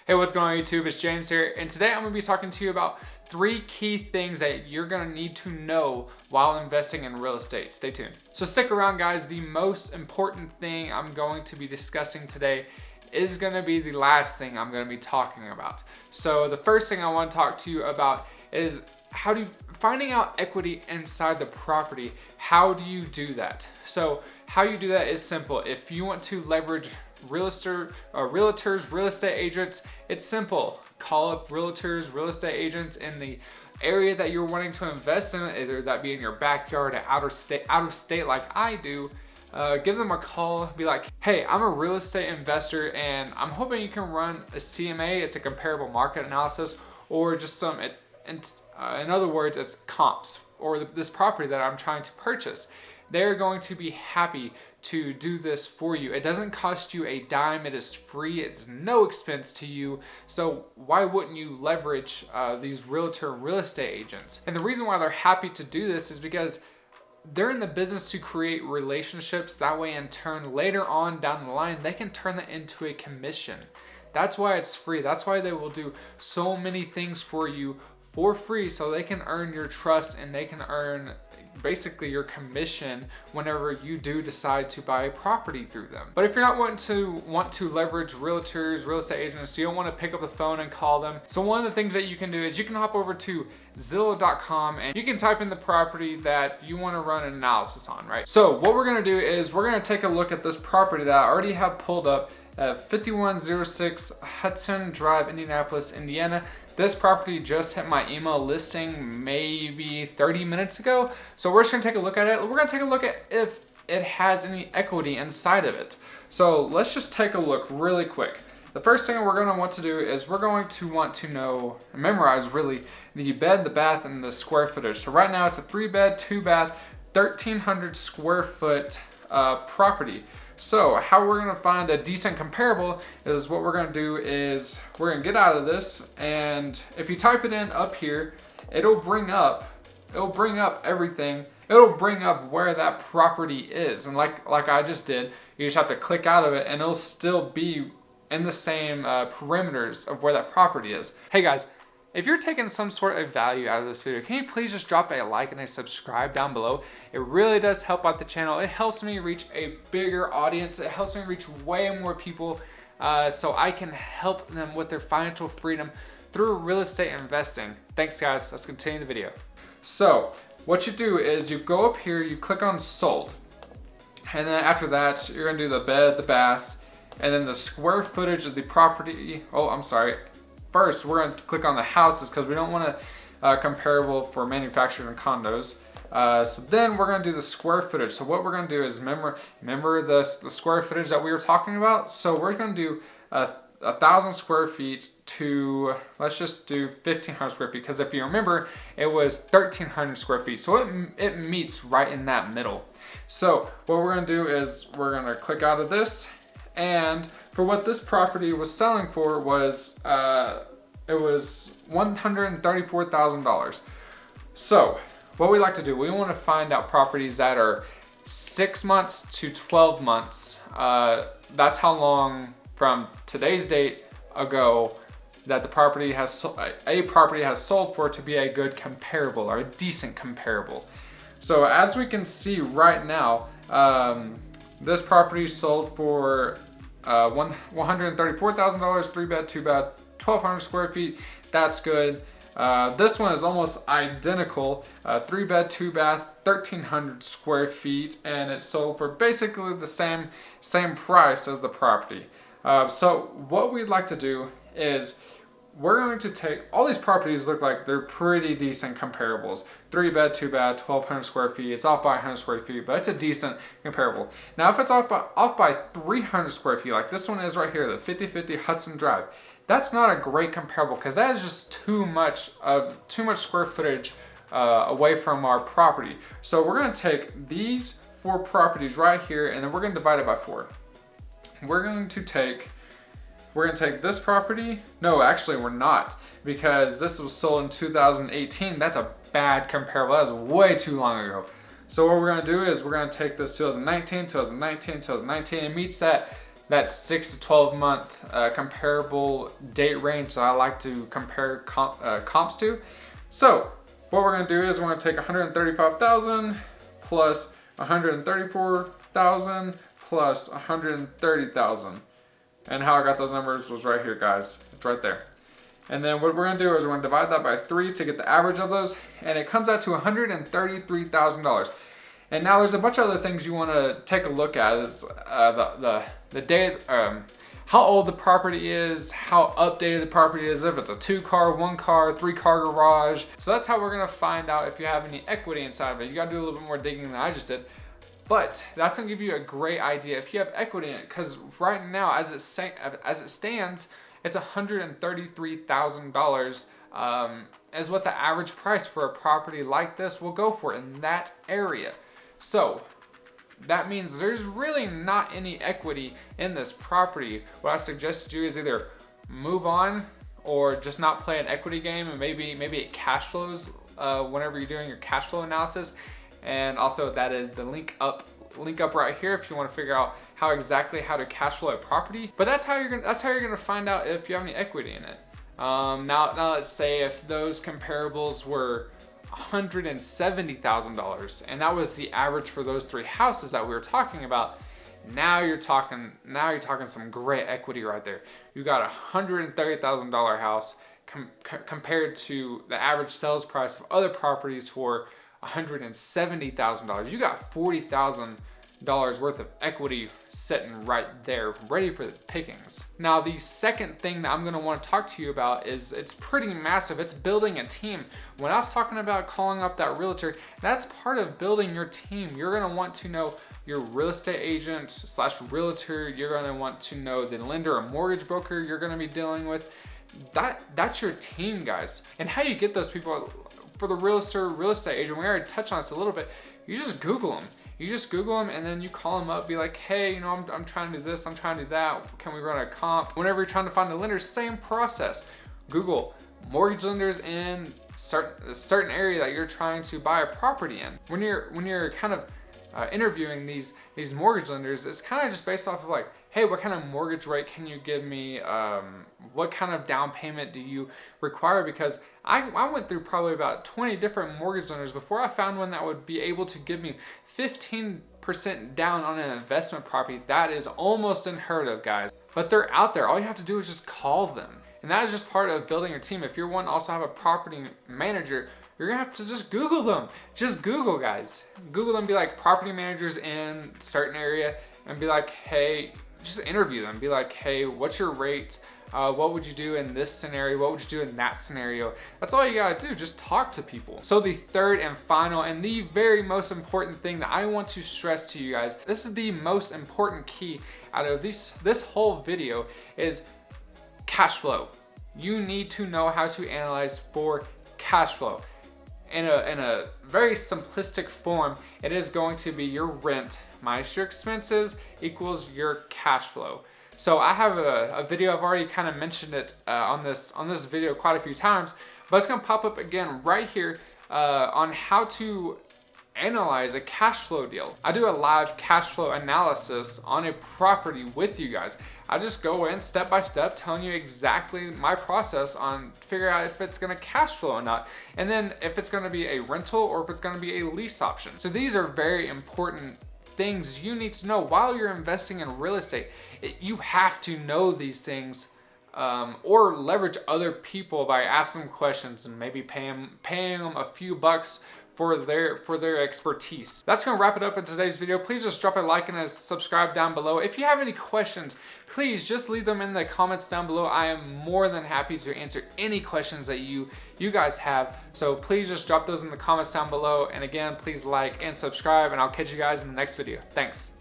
Hey, what's going on YouTube? It's James here, and today I'm going to be talking to you about 3 key things that you're going to need to know while investing in real estate. Stay tuned. So stick around, guys. The most important thing I'm going to be discussing today is going to be the last thing I'm going to be talking about. So the first thing I want to talk to you about is finding out equity inside the property. How do you do that? So how you do that is simple. If you want to leverage realtors, real estate agents, it's simple. Call up realtors, real estate agents in the area that you're wanting to invest in, either that be in your backyard or out of state like I do. Give them a call, be like, hey, I'm a real estate investor and I'm hoping you can run a CMA, it's a comparable market analysis, or just in other words, it's comps, or this property that I'm trying to purchase. They're going to be happy to do this for you. It doesn't cost you a dime, it is free, it's no expense to you. So why wouldn't you leverage these realtor real estate agents? And the reason why they're happy to do this is because they're in the business to create relationships. That way, in turn, later on down the line, they can turn that into a commission. That's why it's free. That's why they will do so many things for you for free, so they can earn your trust and they can earn basically your commission whenever you do decide to buy a property through them. But if you're not want to leverage realtors, real estate agents, you don't want to pick up the phone and call them. So one of the things that you can do is you can hop over to Zillow.com and you can type in the property that you want to run an analysis on, right? So what we're going to do is we're going to take a look at this property that I already have pulled up at 5106 Hudson Drive, Indianapolis, Indiana. This property just hit my email listing maybe 30 minutes ago. So we're just gonna take a look at it. We're gonna take a look at if it has any equity inside of it. So let's just take a look really quick. The first thing we're gonna want to do is we're going to want to memorize really the bed, the bath, and the square footage. So right now it's a 3-bed, 2-bath, 1,300 square foot property. So how we're gonna find a decent comparable is what we're gonna do is we're gonna get out of this, and if you type it in up here, it'll bring up everything. It'll bring up where that property is, and like I just did, you just have to click out of it and it'll still be in the same perimeters of where that property is. Hey guys, if you're taking some sort of value out of this video, can you please just drop a like and a subscribe down below? It really does help out the channel. It helps me reach a bigger audience. It helps me reach way more people so I can help them with their financial freedom through real estate investing. Thanks guys, let's continue the video. So what you do is you go up here, you click on sold. And then after that, you're gonna do the bed, the bath, and then the square footage of the property. Oh, I'm sorry. First, we're going to click on the houses because we don't want a comparable for manufactured and condos. So then we're going to do the square footage. So what we're going to do is remember the square footage that we were talking about. So we're going to do 1,000 square feet to, let's just do 1,500 square feet, because if you remember, it was 1,300 square feet. So it meets right in that middle. So what we're going to do is we're going to click out of this. And for what this property was selling for was, it was $134,000. So what we like to do, we want to find out properties that are 6 months to 12 months. That's how long from today's date ago that the property has sold for to be a good comparable or a decent comparable. So as we can see right now, this property sold for $134,000, 3-bed, 2-bed, 1,200 square feet. That's good. This one is almost identical, 3-bed, 2-bath, 1,300 square feet, and it sold for basically the same price as the property. So what we'd like to do is we're going to take, all these properties look like they're pretty decent comparables. 3-bed, 2-bath, 1,200 square feet. It's off by 100 square feet, but it's a decent comparable. Now, if it's off by 300 square feet, like this one is right here, the 5050 Hudson Drive, that's not a great comparable because that is just too much square footage away from our property. So we're going to take these 4 properties right here, and then we're going to divide it by 4. We're going to take this property. No, actually we're not, because this was sold in 2018. That's a bad comparable. That was way too long ago. So what we're gonna do is we're gonna take this 2019, it meets that that 6 to 12 month comparable date range that I like to compare comps to. So what we're gonna do is we're gonna take 135,000 plus 134,000 plus 130,000. And how I got those numbers was right here, guys. It's right there. And then what we're gonna do is we're gonna divide that by 3 to get the average of those, and it comes out to $133,000. And now there's a bunch of other things you wanna take a look at. It's the day, how old the property is, how updated the property is, if it's a 2-car, 1-car, 3-car garage. So that's how we're gonna find out if you have any equity inside of it. You gotta do a little bit more digging than I just did. But that's gonna give you a great idea if you have equity in it, because right now, as it stands, it's $133,000 is what the average price for a property like this will go for in that area. So that means there's really not any equity in this property. What I suggest you do is either move on or just not play an equity game, and maybe it cash flows whenever you're doing your cash flow analysis. And also that is the link up right here if you want to figure out how to cash flow a property. But that's how you're gonna find out if you have any equity in it. Now let's say if those comparables were $170,000 and that was the average for those 3 houses that we were talking about. Now you're talking some great equity right there. You got a $130,000 house compared to the average sales price of other properties for $170,000. You got $40,000 worth of equity sitting right there, ready for the pickings. Now, the second thing that I'm gonna wanna talk to you about is, it's pretty massive. It's building a team. When I was talking about calling up that realtor, that's part of building your team. You're gonna want to know your real estate agent / realtor. You're gonna want to know the lender or mortgage broker you're gonna be dealing with. That's your team, guys. And how you get those people, for the realtor, real estate agent, we already touched on this a little bit. You just Google them. You just Google them and then you call them up, be like, hey, you know, I'm trying to do this, I'm trying to do that. Can we run a comp? Whenever you're trying to find a lender, same process. Google mortgage lenders in a certain area that you're trying to buy a property in. When you're kind of interviewing these mortgage lenders, it's kind of just based off of like, hey, what kind of mortgage rate can you give me? What kind of down payment do you require? Because I went through probably about 20 different mortgage lenders before I found one that would be able to give me 15% down on an investment property. That is almost unheard of, guys. But they're out there. All you have to do is just call them. And that is just part of building your team. If you're one to also have a property manager, you're gonna have to just Google them. Just Google, guys. Google them, be like property managers in a certain area, and be like, hey, just interview them. Be like, hey, what's your rate? What would you do in this scenario? What would you do in that scenario? That's all you gotta do, just talk to people. So the third and final and the very most important thing that I want to stress to you guys, this is the most important key out of this whole video, is cash flow. You need to know how to analyze for cash flow. In a very simplistic form, it is going to be your rent minus your expenses equals your cash flow. So I have a video, I've already kind of mentioned it on this video quite a few times, but it's gonna pop up again right here on how to analyze a cash flow deal. I do a live cash flow analysis on a property with you guys. I just go in step by step telling you exactly my process on figure out if it's gonna cash flow or not, and then if it's gonna be a rental or if it's gonna be a lease option. So these are very important things you need to know while you're investing in real estate. You have to know these things, or leverage other people by asking them questions and maybe paying them a few bucks for their expertise. That's gonna wrap it up in today's video. Please just drop a like and a subscribe down below. If you have any questions, please just leave them in the comments down below. I am more than happy to answer any questions that you guys have. So please just drop those in the comments down below. And again, please like and subscribe, and I'll catch you guys in the next video. Thanks.